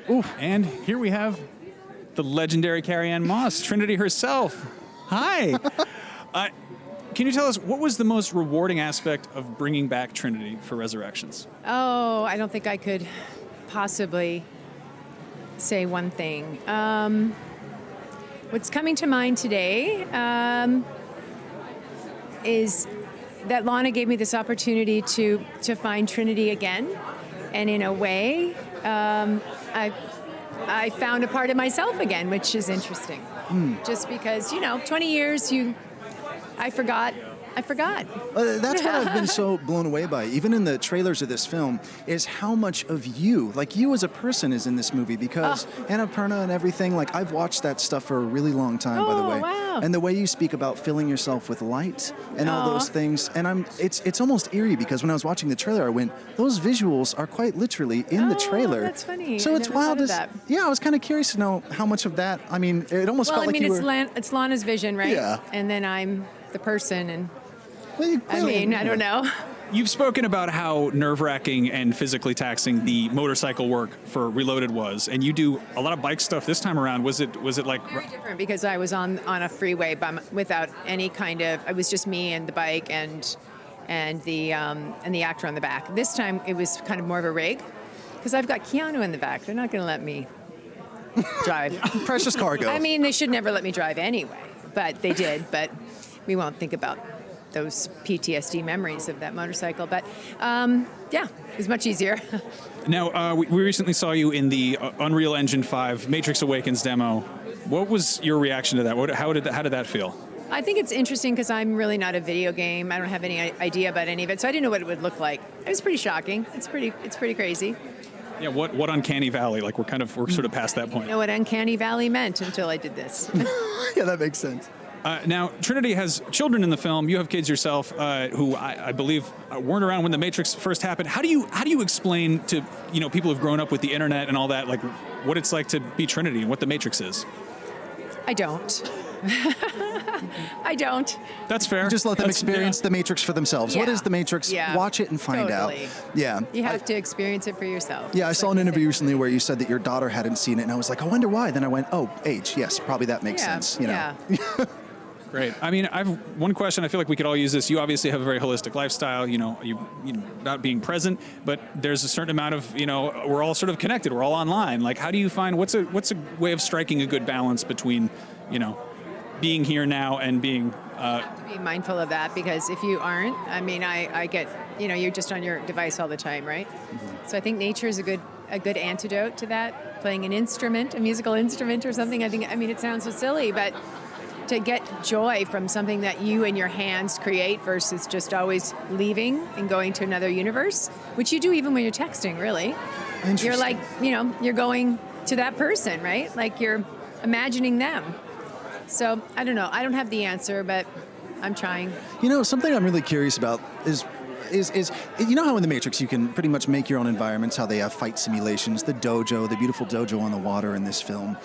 Oof. And here we have the legendary Carrie-Anne Moss, Trinity herself. Hi. Can you tell us what was the most rewarding aspect of bringing back Trinity for Resurrections? Oh, I don't think I could possibly say one thing. What's coming to mind today is that Lana gave me this opportunity to find Trinity again, and in a way, I found a part of myself again, which is interesting. Just because 20 years, I forgot. That's what I've been so blown away by, even in the trailers of this film, is how much of you, like you as a person, is in this movie. Because Annapurna and everything, like I've watched that stuff for a really long time, by the way. Wow. And the way you speak about filling yourself with light and all those things, and it's almost eerie because when I was watching the trailer, I went, those visuals are quite literally in the trailer. That's funny. So I it's never wild. thought of that. Yeah, I was kind of curious to know how much of that. I mean, it almost felt like you were. It's Lana's vision, right? Yeah. And then I'm the person, and Well, I don't know. You've spoken about how nerve-wracking and physically taxing the motorcycle work for Reloaded was, and you do a lot of bike stuff this time around. Was it like Very different because I was on a freeway without any kind of. It was just me and the bike and the actor on the back. This time it was kind of more of a rig because I've got Keanu in the back. They're not going to let me drive. Precious cargo. I mean, they should never let me drive anyway, but they did. But we won't think about those PTSD memories of that motorcycle. But yeah, it was much easier. Now, we recently saw you in the Unreal Engine 5 Matrix Awakens demo. What was your reaction to that? How did that feel? I think it's interesting because I'm really not a video game. I don't have any idea about any of it, so I didn't know what it would look like. It was pretty shocking. It's pretty crazy. Yeah, what uncanny valley? Like we're sort of past that point. I know what uncanny valley meant until I did this. Yeah, that makes sense. Now, Trinity has children in the film. You have kids yourself, who I believe weren't around when the Matrix first happened. How do you explain to people who've grown up with the internet and all that, like what it's like to be Trinity and what the Matrix is? I don't. I don't. That's fair. You just let them experience the Matrix for themselves. Yeah. What is the Matrix? Yeah. Watch it and find Totally. out. Yeah. You have to experience it for yourself. Yeah, I It's saw like an you interview said. recently where you said that your daughter hadn't seen it, and I was like, I wonder why. Then I went, oh, age. Yes, probably that makes sense. Yeah. Great. I mean, I've one question. I feel like we could all use this. You obviously have a very holistic lifestyle. You about being present, but there's a certain amount of we're all sort of connected. We're all online. Like, how do you find what's a way of striking a good balance between being here now and being Be mindful of that because if you aren't, I mean, I get you're just on your device all the time, right? Mm-hmm. So I think nature is a good antidote to that. Playing an instrument, a musical instrument or something. I mean, it sounds so silly, but to get joy from something that you and your hands create versus just always leaving and going to another universe, which you do even when you're texting, really. You're like, you're going to that person, right? Like you're imagining them. So I don't know. I don't have the answer, but I'm trying. Something I'm really curious about is how in the Matrix you can pretty much make your own environments, how they have fight simulations, the dojo, the beautiful dojo on the water in this film.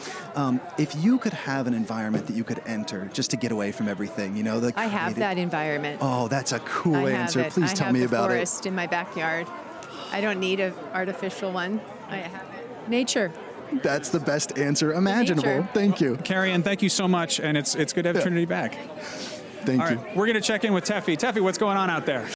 If you could have an environment that you could enter just to get away from everything, I have that environment. Oh, that's a cool answer. It. Please tell me about it. I have the forest in my backyard. I don't need an artificial one. I have it. Nature. That's the best answer imaginable. Nature. Thank you. Carrie-Anne, thank you so much, and it's good to have Trinity back. Thank All you. right, we're going to check in with Teffy. Teffy, what's going on out there?